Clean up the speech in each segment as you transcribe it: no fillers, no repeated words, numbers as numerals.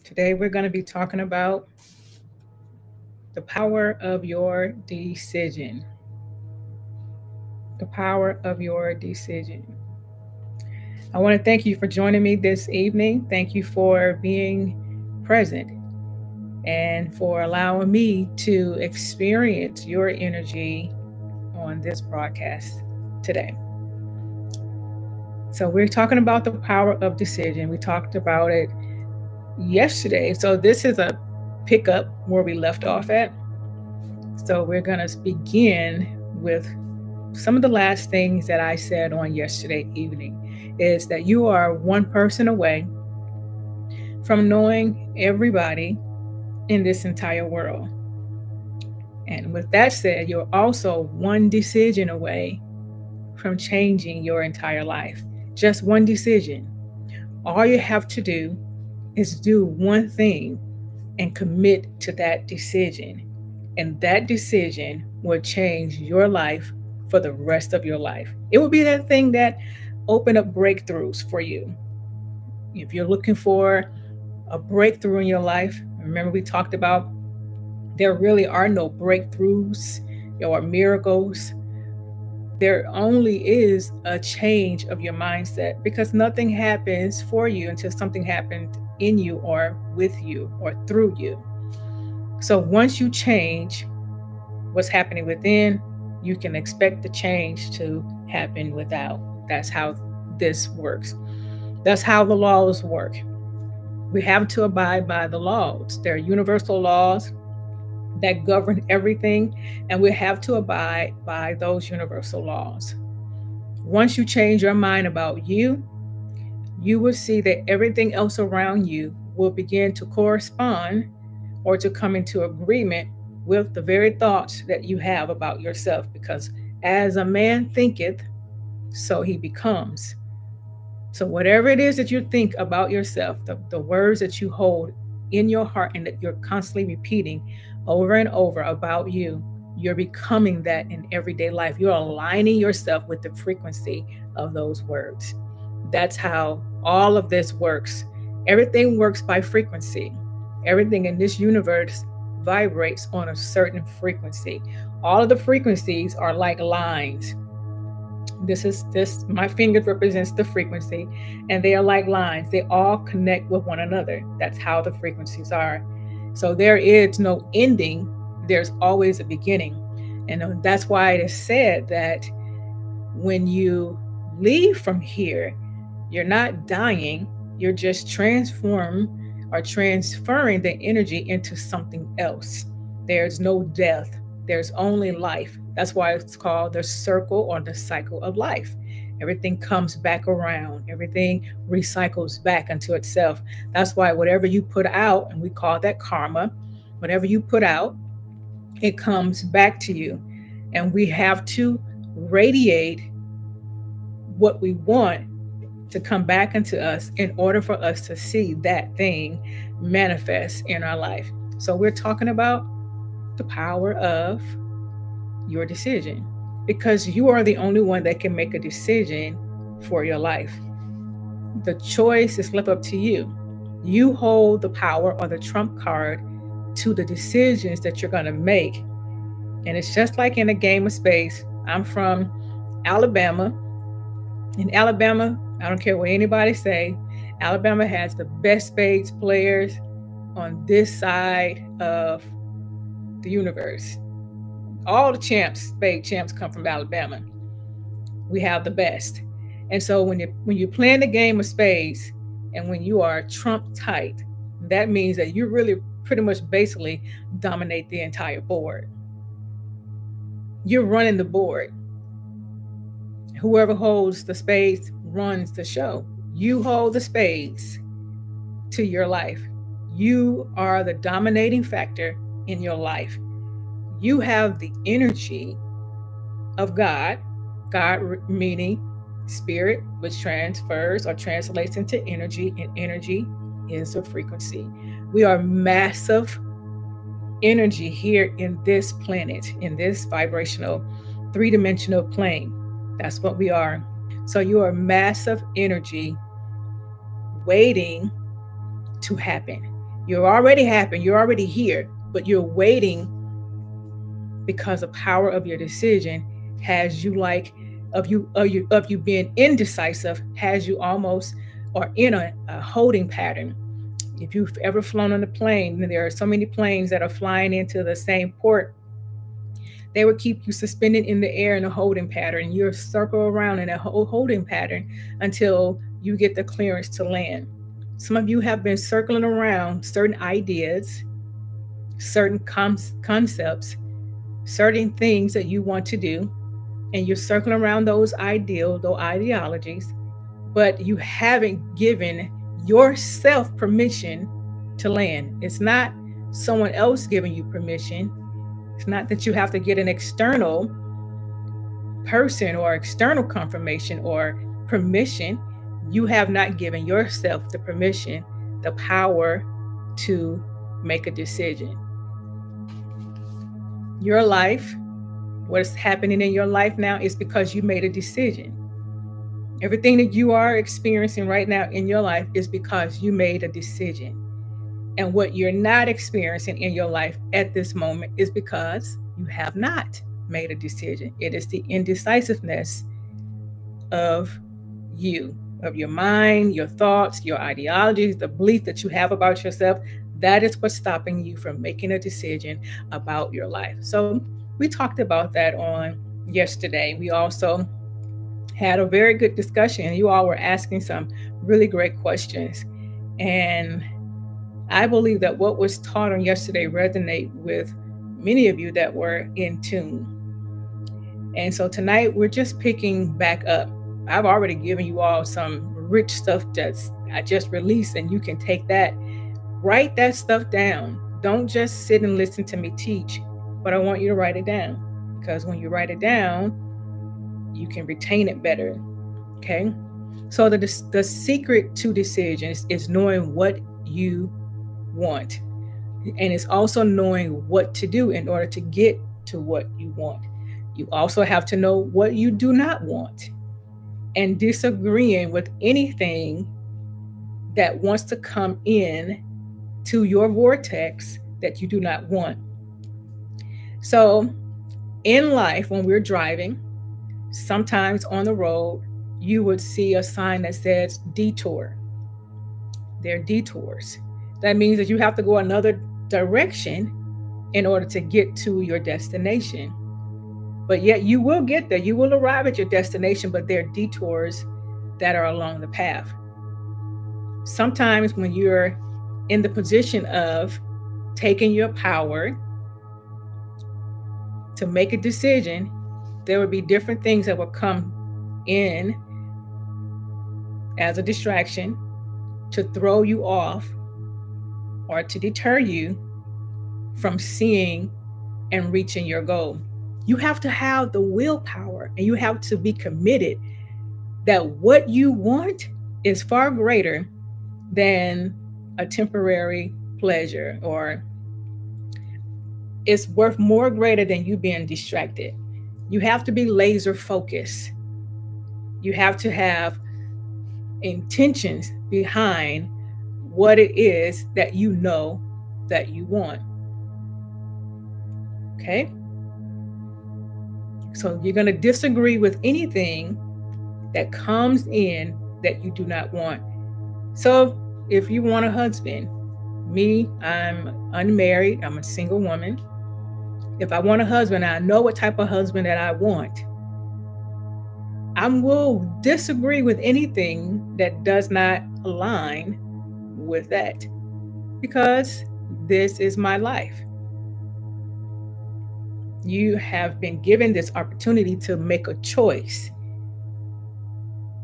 Today we're going to be talking about the power of your decision. The power of your decision. I want to thank you for joining me this evening. Thank you for being present and for allowing me to experience your energy on this broadcast today. So, we're talking about the power of decision. We talked about it yesterday. So, this is a pickup where we left off at. So, we're going to begin with some of the last things that I said on yesterday evening is that you are one person away from knowing everybody in this entire world. And with that said, you're also one decision away from changing your entire life. Just one decision. All you have to do is do one thing and commit to that decision. And that decision will change your life for the rest of your life. It will be that thing that open up breakthroughs for you. If you're looking for a breakthrough in your life, remember we talked about there really are no breakthroughs or miracles. There only is a change of your mindset because nothing happens for you until something happened in you or with you or through you. So once you change what's happening within, you can expect the change to happen without. That's how this works. That's how the laws work. We have to abide by the laws. There are universal laws that govern everything, and we have to abide by those universal laws. Once you change your mind about you, you will see that everything else around you will begin to correspond or to come into agreement with the very thoughts that you have about yourself. Because as a man thinketh, so he becomes. So, whatever it is that you think about yourself, the words that you hold in your heart and that you're constantly repeating over and over about you, you're becoming that in everyday life. You're aligning yourself with the frequency of those words. That's how all of this works. Everything works by frequency. Everything in this universe vibrates on a certain frequency. All of the frequencies are like lines. This my fingers represents the frequency, and they are like lines. They all connect with one another. That's how the frequencies are. So there is no ending, there's always a beginning. And that's why it is said that when you leave from here, you're not dying, you're just transformed or transferring the energy into something else. There's no death, there's only life. That's why it's called the circle or the cycle of life. Everything comes back around, everything recycles back into itself. That's why whatever you put out, and we call that karma, whatever you put out, it comes back to you. And we have to radiate what we want to come back into us in order for us to see that thing manifest in our life. So we're talking about the power of your decision, because you are the only one that can make a decision for your life. The choice is left up to you. You hold the power or the trump card to the decisions that you're going to make. And it's just like in a game of spades. I'm from Alabama. In Alabama, I don't care what anybody say, Alabama has the best spades players on this side of the universe. All the spade champs come from Alabama. We have the best. And so when you're playing the game of spades and when you are trump tight, that means that you really pretty much basically dominate the entire board. You're running the board. Whoever holds the spades runs the show. You hold the spades to your life. You are the dominating factor in your life. You have the energy of God, God meaning spirit, which transfers or translates into energy, and energy is a frequency. We are massive energy here in this planet, in this vibrational, three-dimensional plane. That's what we are. So you are massive energy waiting to happen. You're already happened. You're already here, but you're waiting because the power of your decision has you like of you being indecisive has you almost or in a holding pattern. If you've ever flown on a plane, and there are so many planes that are flying into the same port, they would keep you suspended in the air in a holding pattern. You're circle around in a holding pattern until you get the clearance to land. Some of you have been circling around certain ideas, certain concepts, certain things that you want to do, and you're circling around those those ideologies, but you haven't given yourself permission to land. It's not someone else giving you permission. It's not that you have to get an external person or external confirmation or permission. You have not given yourself the permission, the power to make a decision. Your life, what's happening in your life now, is because you made a decision. Everything that you are experiencing right now in your life is because you made a decision. And what you're not experiencing in your life at this moment is because you have not made a decision. It is the indecisiveness of you, of your mind, your thoughts, your ideologies, the belief that you have about yourself. That is what's stopping you from making a decision about your life. So we talked about that on yesterday. We also had a very good discussion. You all were asking some really great questions. And I believe that what was taught on yesterday resonate with many of you that were in tune. And so tonight we're just picking back up. I've already given you all some rich stuff that's I just released, and you can take that, write that stuff down. Don't just sit and listen to me teach, but I want you to write it down, because when you write it down, you can retain it better. Okay. So the secret to decisions is knowing what you want. And it's also knowing what to do in order to get to what you want. You also have to know what you do not want, and disagreeing with anything that wants to come in to your vortex that you do not want. So in life, when we're driving, sometimes on the road, you would see a sign that says detour. They're detours. That means that you have to go another direction in order to get to your destination. But yet you will get there. You will arrive at your destination, but there are detours that are along the path. Sometimes when you're in the position of taking your power to make a decision, there will be different things that will come in as a distraction to throw you off or to deter you from seeing and reaching your goal. You have to have the willpower, and you have to be committed that what you want is far greater than a temporary pleasure, or it's worth more greater than you being distracted. You have to be laser focused. You have to have intentions behind what it is that you know that you want. Okay? So you're going to disagree with anything that comes in that you do not want. So if you want a husband, me, I'm unmarried, I'm a single woman. If I want a husband, I know what type of husband that I want. I will disagree with anything that does not align with that, because this is my life. You have been given this opportunity to make a choice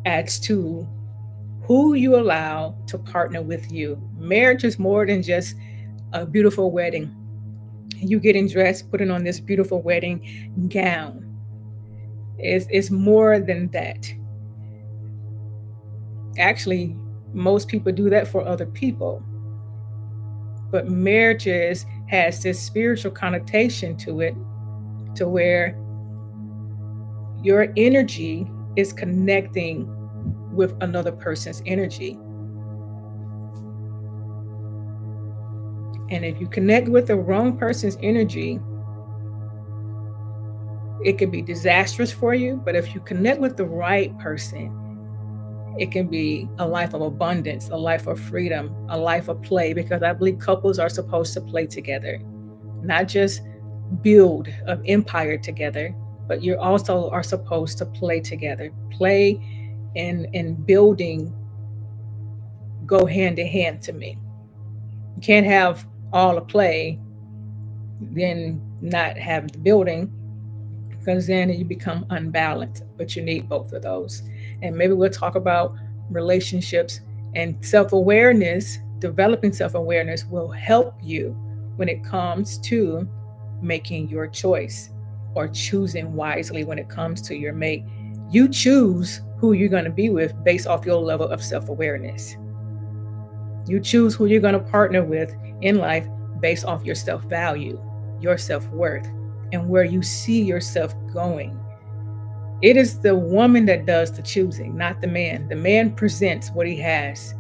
as to who you allow to partner with you. Marriage is more than just a beautiful wedding. You getting dressed, putting on this beautiful wedding gown. It's more than that. Actually, most people do that for other people. But marriages has this spiritual connotation to it, to where your energy is connecting with another person's energy. And if you connect with the wrong person's energy, it can be disastrous for you. But if you connect with the right person, it can be a life of abundance, a life of freedom, a life of play, because I believe couples are supposed to play together, not just build an empire together, but you also are supposed to play together. Play and building go hand in hand to me. You can't have all the play, then not have the building, because then you become unbalanced. But you need both of those. And maybe we'll talk about relationships and self awareness. Developing self awareness will help you when it comes to making your choice or choosing wisely when it comes to your mate. You choose who you're going to be with based off your level of self awareness. You choose who you're going to partner with in life based off your self value, your self worth, and where you see yourself going. It is the woman that does the choosing, not the man. The man presents what he has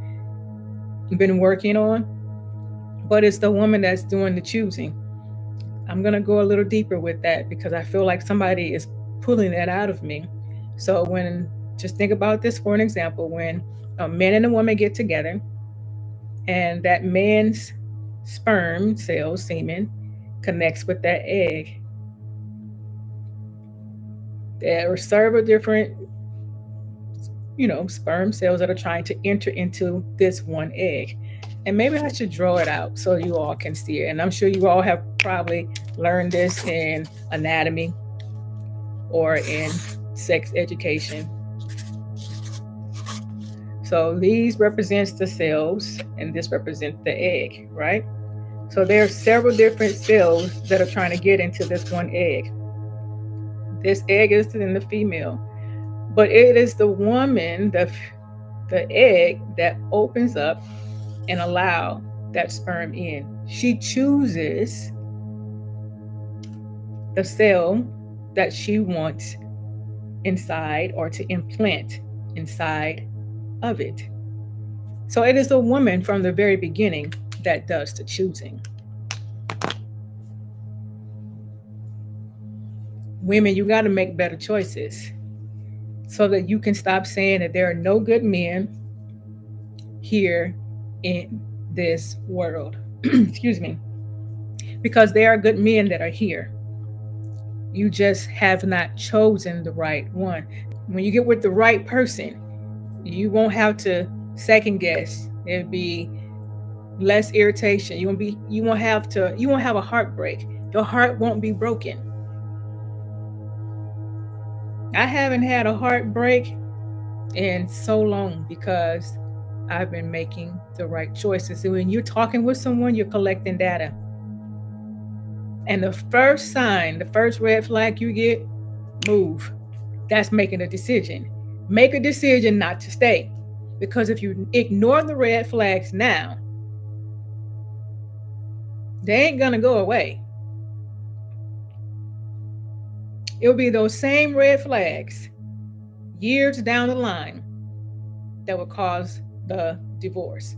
been working on, but it's the woman that's doing the choosing. I'm going to go a little deeper with that because I feel like somebody is pulling that out of me. So, just think about this for an example, when a man and a woman get together and that man's sperm cells, semen, connects with that egg, there are several different, sperm cells that are trying to enter into this one egg. And maybe I should draw it out so you all can see it. And I'm sure you all have probably learned this in anatomy or in sex education. So these represents the cells and this represents the egg, right? So there are several different cells that are trying to get into this one egg. This egg is in the female, but it is the woman, the egg that opens up and allow that sperm in. She chooses the cell that she wants inside or to implant inside of it. So it is a woman from the very beginning that does the choosing. Women, you got to make better choices so that you can stop saying that there are no good men here in this world. Excuse me. Because there are good men that are here. You just have not chosen the right one. When you get with the right person, you won't have to second guess. It'll be less irritation. You won't have a heartbreak. Your heart won't be broken. I haven't had a heartbreak in so long because I've been making the right choices. So when you're talking with someone, you're collecting data. And the first sign, the first red flag you get, move. That's making a decision. Make a decision not to stay. Because if you ignore the red flags now, they ain't gonna go away. It'll be those same red flags years down the line that will cause the divorce.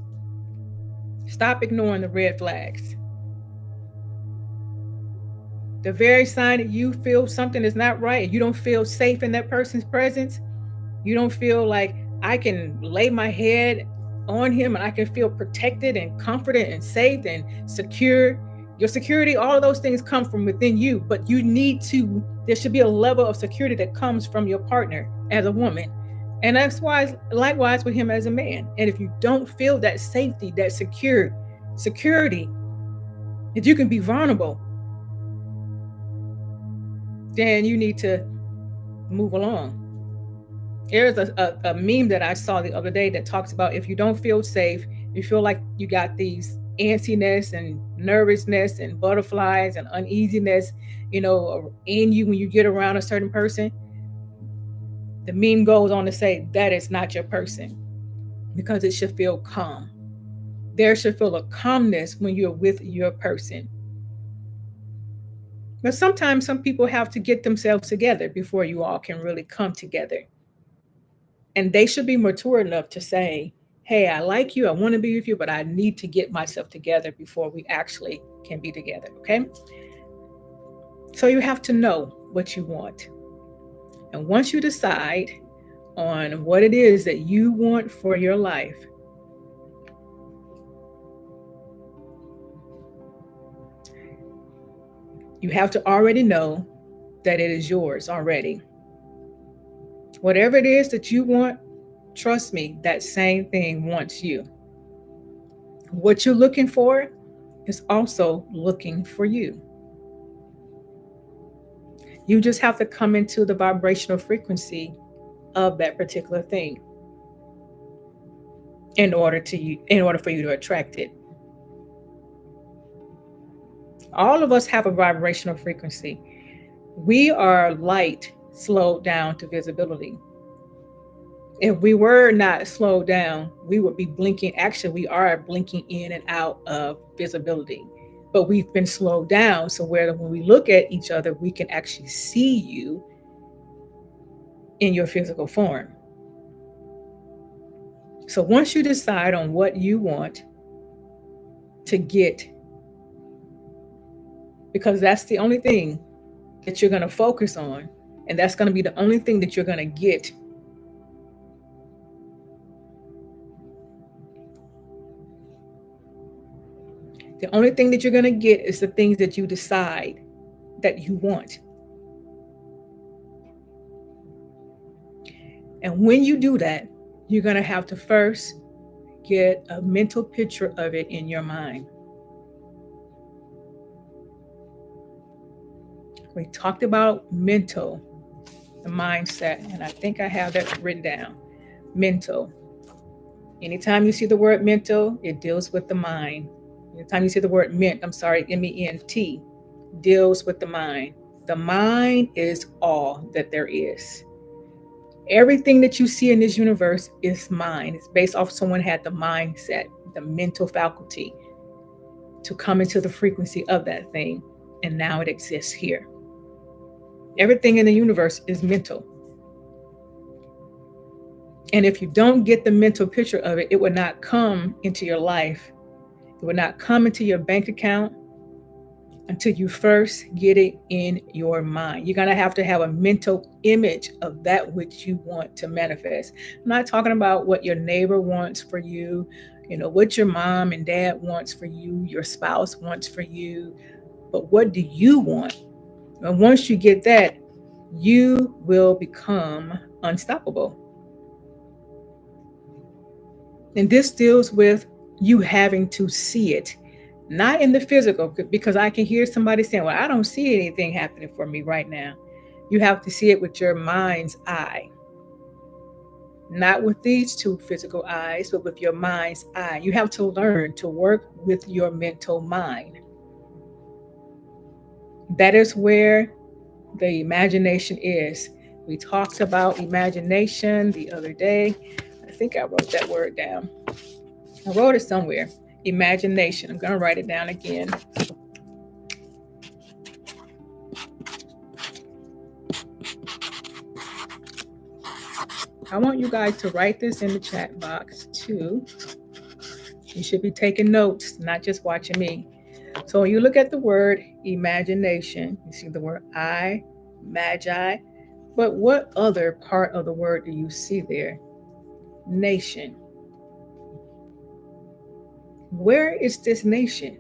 Stop ignoring the red flags. The very sign that you feel something is not right, you don't feel safe in that person's presence, you don't feel like I can lay my head on him and I can feel protected and comforted and safe and secure. Your security, all of those things come from within you, but there should be a level of security that comes from your partner as a woman. And that's why, likewise with him as a man. And if you don't feel that safety, that security, that you can be vulnerable, then you need to move along. There's a meme that I saw the other day that talks about if you don't feel safe, you feel like you got these antsiness and nervousness and butterflies and uneasiness, in you when you get around a certain person. The meme goes on to say that is not your person because it should feel calm. There should feel a calmness when you're with your person. But sometimes some people have to get themselves together before you all can really come together. And they should be mature enough to say, Hey, I like you, I want to be with you, but I need to get myself together before we actually can be together, okay? So you have to know what you want. And once you decide on what it is that you want for your life, you have to already know that it is yours already. Whatever it is that you want, trust me, that same thing wants you. What you're looking for is also looking for you. You just have to come into the vibrational frequency of that particular thing in order for you to attract it. All of us have a vibrational frequency. We are light slowed down to visibility. If we were not slowed down, we would be blinking. Actually, we are blinking in and out of visibility, but we've been slowed down. So where when we look at each other, we can actually see you in your physical form. So once you decide on what you want to get, because that's the only thing that you're going to focus on, and that's going to be the only thing that you're going to get. The only thing that you're going to get is the things that you decide that you want. And when you do that, you're going to have to first get a mental picture of it in your mind. We talked about mental, the mindset, and I think I have that written down. Mental. Anytime you see the word mental, it deals with the mind. Anytime you see the word MENT, deals with the mind. The mind is all that there is. Everything that you see in this universe is mind. It's based off someone had the mindset, the mental faculty to come into the frequency of that thing, and now it exists here. Everything in the universe is mental. And if you don't get the mental picture of it, it would not come into your life. It would not come into your bank account until you first get it in your mind. You're going to have a mental image of that which you want to manifest. I'm not talking about what your neighbor wants for you, what your mom and dad wants for you, your spouse wants for you, but what do you want? And once you get that, you will become unstoppable. And this deals with you having to see it, not in the physical, because I can hear somebody saying, well, I don't see anything happening for me right now. You have to see it with your mind's eye. Not with these two physical eyes, but with your mind's eye. You have to learn to work with your mental mind. That is where the imagination is. We talked about imagination the other day. I think I wrote that word down. I wrote it somewhere. Imagination. I'm going to write it down again. I want you guys to write this in the chat box too. You should be taking notes, not just watching me. So when you look at the word imagination, you see the word I, magi. But what other part of the word do you see there? Nation. Where is this nation?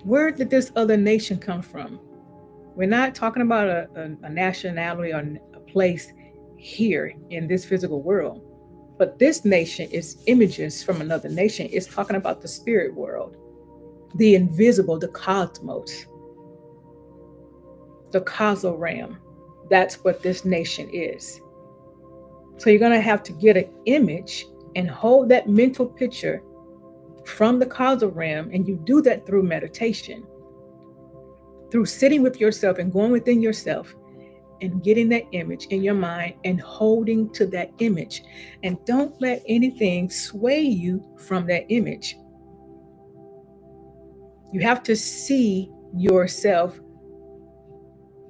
Where did this other nation come from? We're not talking about a nationality or a place here in this physical world. But this nation is images from another nation. It's talking about the spirit world, the invisible, the cosmos, the causal realm. That's what this nation is. So you're going to have to get an image and hold that mental picture from the causal realm. And you do that through meditation, through sitting with yourself and going within yourself and getting that image in your mind and holding to that image. And don't let anything sway you from that image. You have to see yourself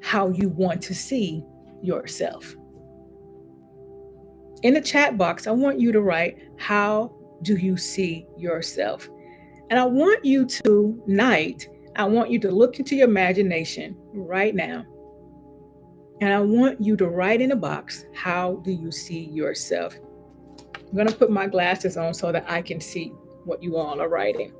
how you want to see yourself. In the chat box, I want you to write, how do you see yourself? And I want you to, tonight, I want you to look into your imagination right now. And I want you to write in a box, how do you see yourself? I'm going to put my glasses on so that I can see what you all are writing.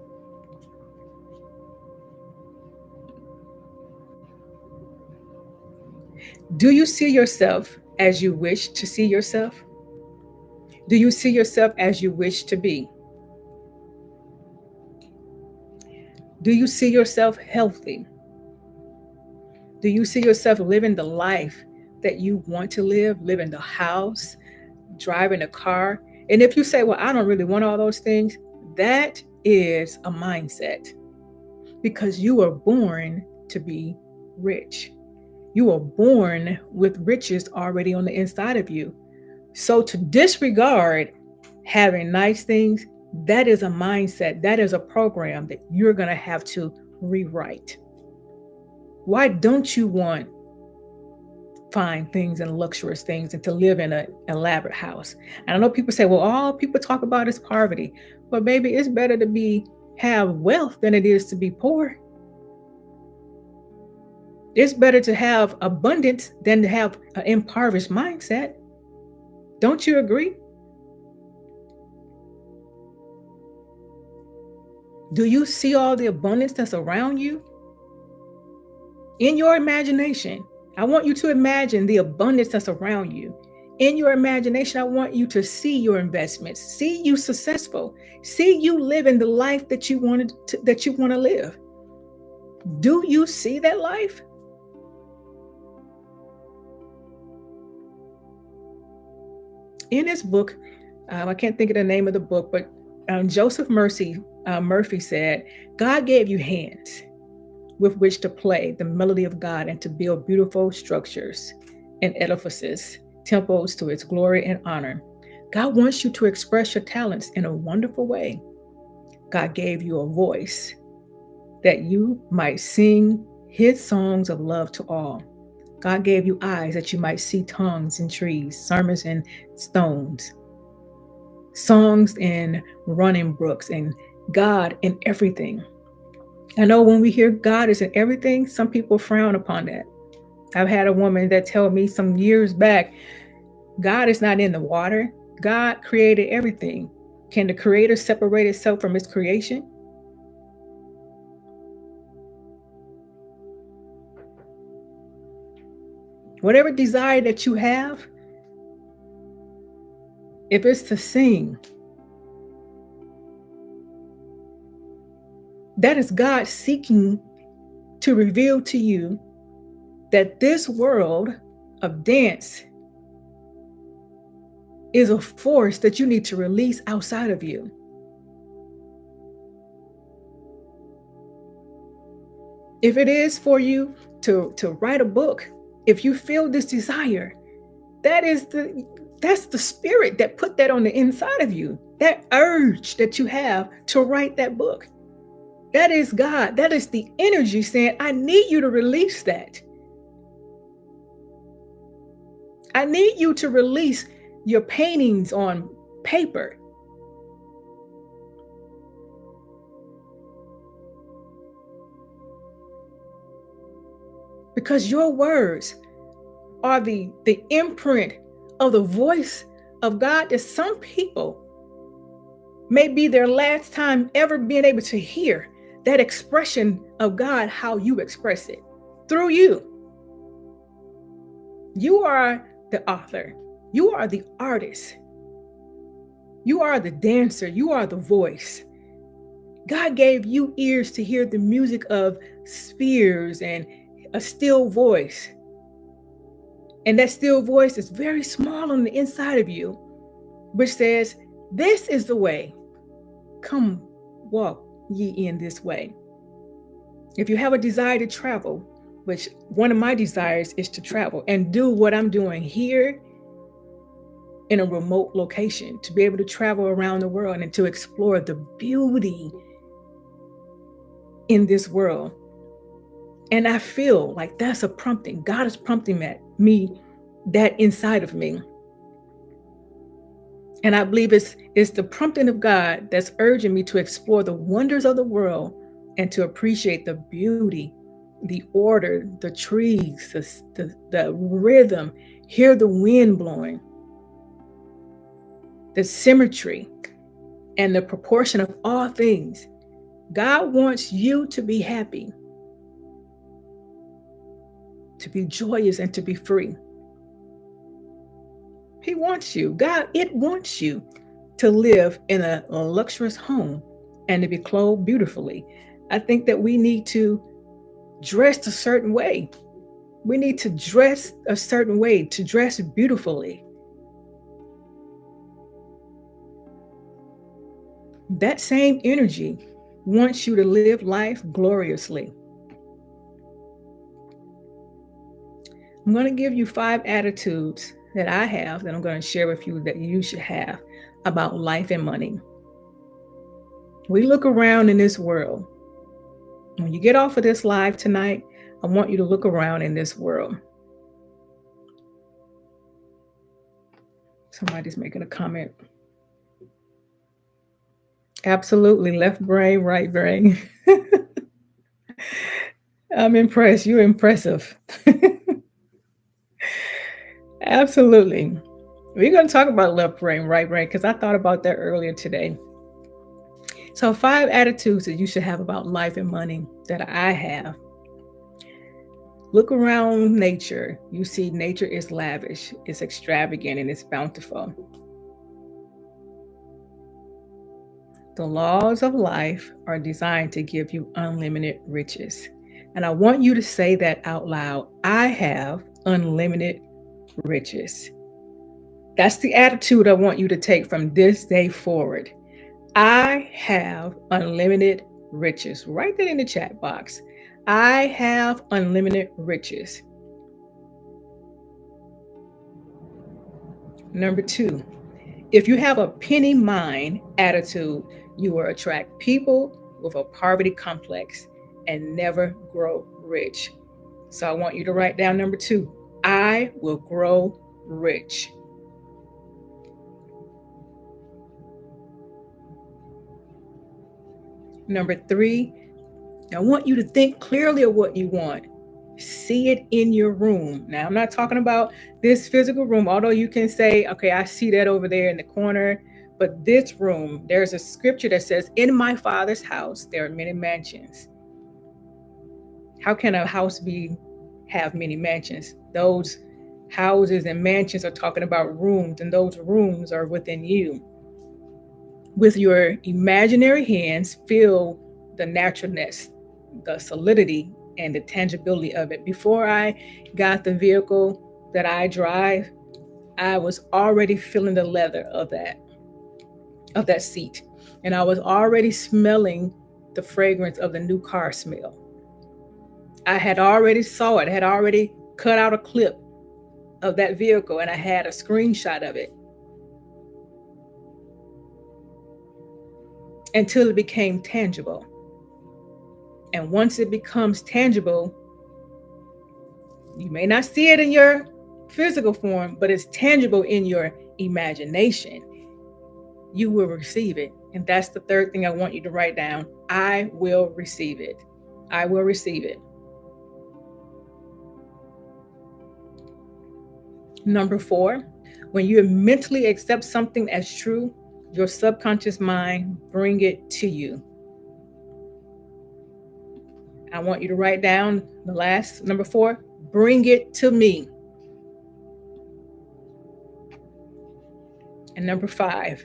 Do you see yourself as you wish to see yourself? Do you see yourself as you wish to be? Do you see yourself healthy? Do you see yourself living the life that you want to live, living the house, driving a car? And if you say, well, I don't really want all those things, that is a mindset, because you were born to be rich. You were born with riches already on the inside of you. So to disregard having nice things, that is a mindset. That is a program that you're going to have to rewrite. Why don't you want fine things and luxurious things and to live in an elaborate house? And I know people say, well, all people talk about is poverty. But baby, it's better to have wealth than it is to be poor. It's better to have abundance than to have an impoverished mindset. Don't you agree? Do you see all the abundance that's around you? In your imagination, I want you to imagine the abundance that's around you. In your imagination, I want you to see your investments, see you successful, see you living the life that you want to live. Do you see that life? In this book, I can't think of the name of the book, but Joseph Murphy said, God gave you hands with which to play the melody of God and to build beautiful structures and edifices, temples to its glory and honor. God wants you to express your talents in a wonderful way. God gave you a voice that you might sing his songs of love to all. God gave you eyes that you might see tongues in trees, sermons in stones, songs in running brooks, and God in everything. I know when we hear God is in everything, some people frown upon that. I've had a woman that told me some years back, God is not in the water. God created everything. Can the creator separate itself from its creation? Whatever desire that you have, if it's to sing, that is God seeking to reveal to you that this world of dance is a force that you need to release outside of you. If it is for you to write a book, if you feel this desire, that's the spirit that put that on the inside of you, that urge that you have to write that book. That is God. That is the energy saying, I need you to release that. I need you to release your paintings on paper. Because your words are the imprint of the voice of God that some people may be their last time ever being able to hear that expression of God, how you express it through you. You are the author. You are the artist. You are the dancer. You are the voice. God gave you ears to hear the music of spheres and a still voice. And that still voice is very small on the inside of you, which says, this is the way. Come walk ye in this way. If you have a desire to travel, which one of my desires is to travel and do what I'm doing here in a remote location, to be able to travel around the world and to explore the beauty in this world. And I feel like that's a prompting. God is prompting me that inside of me. And I believe it's the prompting of God that's urging me to explore the wonders of the world and to appreciate the beauty, the order, the trees, the rhythm, hear the wind blowing, the symmetry, and the proportion of all things. God wants you to be happy, to be joyous, and to be free. He wants you. God, it wants you to live in a luxurious home and to be clothed beautifully. I think that we need to dress a certain way. We need to dress a certain way, to dress beautifully. That same energy wants you to live life gloriously. I'm going to give you 5 attitudes that I have that I'm going to share with you that you should have about life and money. We look around in this world. When you get off of this live tonight, I want you to look around in this world. Somebody's making a comment. Absolutely. Left brain, right brain. I'm impressed. You're impressive. Absolutely. We're going to talk about left brain, right brain, because I thought about that earlier today. So, 5 attitudes that you should have about life and money that I have. Look around nature. You see, nature is lavish, it's extravagant, and it's bountiful. The laws of life are designed to give you unlimited riches. And I want you to say that out loud. I have unlimited riches. That's the attitude I want you to take from this day forward. I have unlimited riches. Write that in the chat box. I have unlimited riches. Number 2, if you have a penny mind attitude, you will attract people with a poverty complex and never grow rich. So I want you to write down number 2. I will grow rich. Number 3, I want you to think clearly of what you want. See it in your room. Now, I'm not talking about this physical room, although you can say, okay, I see that over there in the corner. But this room, there's a scripture that says, in my Father's house, there are many mansions. How can a house have many mansions? Those houses and mansions are talking about rooms, and those rooms are within you. With your imaginary hands, feel the naturalness, the solidity, and the tangibility of it. Before I got the vehicle that I drive, I was already feeling the leather of that seat. And I was already smelling the fragrance of the new car smell. I had already saw it, had already cut out a clip of that vehicle, and I had a screenshot of it until it became tangible. And once it becomes tangible, you may not see it in your physical form, but it's tangible in your imagination. You will receive it. And that's the 3rd thing I want you to write down. I will receive it. I will receive it. Number 4, when you mentally accept something as true, your subconscious mind bring it to you. I want you to write down the last, number 4, bring it to me. And number 5,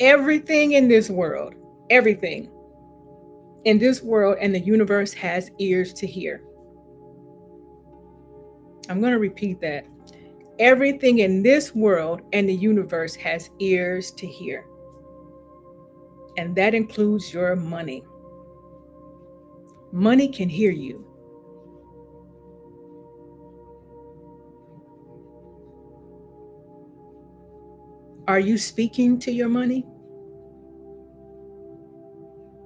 everything in this world, everything in this world and the universe has ears to hear. I'm going to repeat that. Everything in this world and the universe has ears to hear. And that includes your money. Money can hear you. Are you speaking to your money?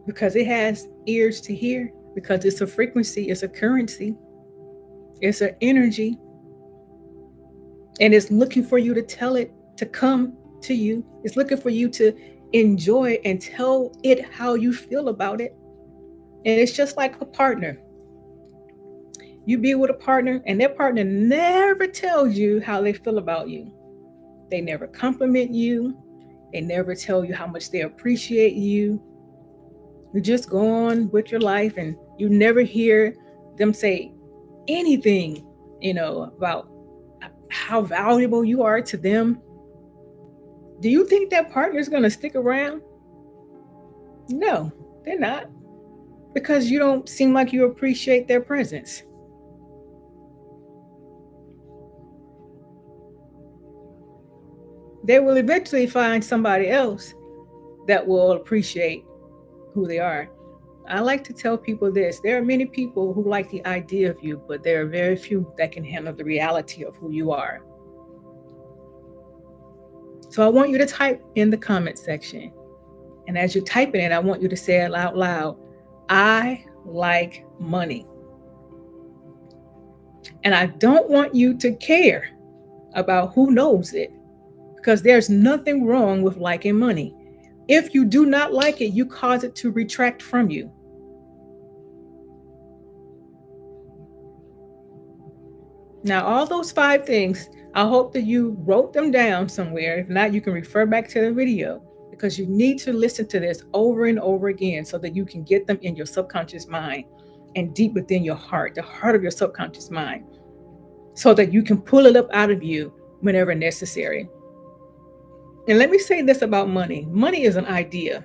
Because it has ears to hear, because it's a frequency, it's a currency, it's an energy, and it's looking for you to tell it to come to you. It's looking for you to enjoy and tell it how you feel about it. And it's just like a partner. You be with a partner, and their partner never tells you how they feel about you. They never compliment you. They never tell you how much they appreciate you. You just go on with your life, and you never hear them say anything, about how valuable you are to them. Do you think that partner is going to stick around? No, they're not, because you don't seem like you appreciate their presence. They will eventually find somebody else that will appreciate who they are. I like to tell people this: there are many people who like the idea of you, but there are very few that can handle the reality of who you are. So I want you to type in the comment section. And as you're typing it, I want you to say it out loud: I like money. And I don't want you to care about who knows it, because there's nothing wrong with liking money. If you do not like it, you cause it to retract from you. Now, all those 5 things, I hope that you wrote them down somewhere. If not, you can refer back to the video, because you need to listen to this over and over again so that you can get them in your subconscious mind and deep within your heart, the heart of your subconscious mind, so that you can pull it up out of you whenever necessary. And let me say this about money: money is an idea.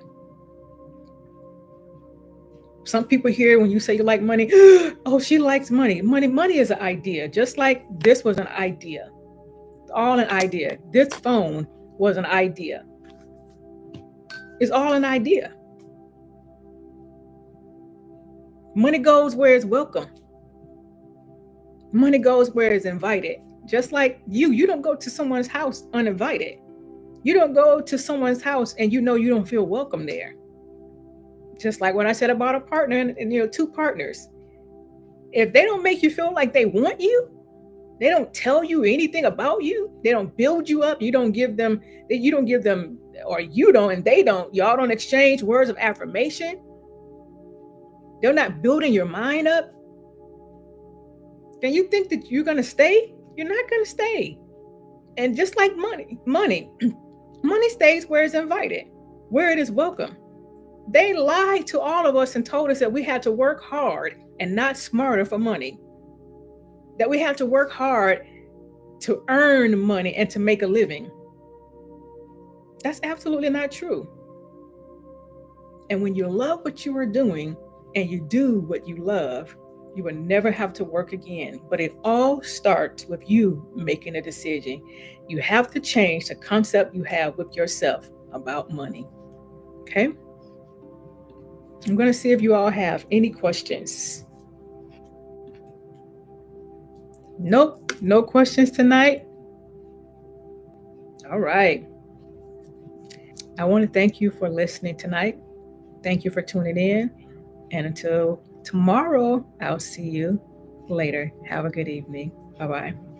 Some people hear when you say you like money, oh, she likes money. Money is an idea, just like this was an idea. All an idea. This phone was an idea. It's all an idea. Money goes where it's welcome. Money goes where it's invited. Just like you don't go to someone's house uninvited. You don't go to someone's house and you don't feel welcome there. Just like what I said about a partner and 2 partners. If they don't make you feel like they want you, they don't tell you anything about you, they don't build you up, you don't give them, or you don't, and they don't, y'all don't exchange words of affirmation, they're not building your mind up, then you think that you're going to stay? You're not going to stay. And just like money stays where it's invited, where it is welcome. They lied to all of us and told us that we had to work hard and not smarter for money, that we have to work hard to earn money and to make a living. That's absolutely not true. And when you love what you are doing and you do what you love, you will never have to work again. But it all starts with you making a decision. You have to change the concept you have with yourself about money. Okay? I'm going to see if you all have any questions. Nope, no questions tonight. All right. I want to thank you for listening tonight. Thank you for tuning in. And until tomorrow, I'll see you later. Have a good evening. Bye-bye.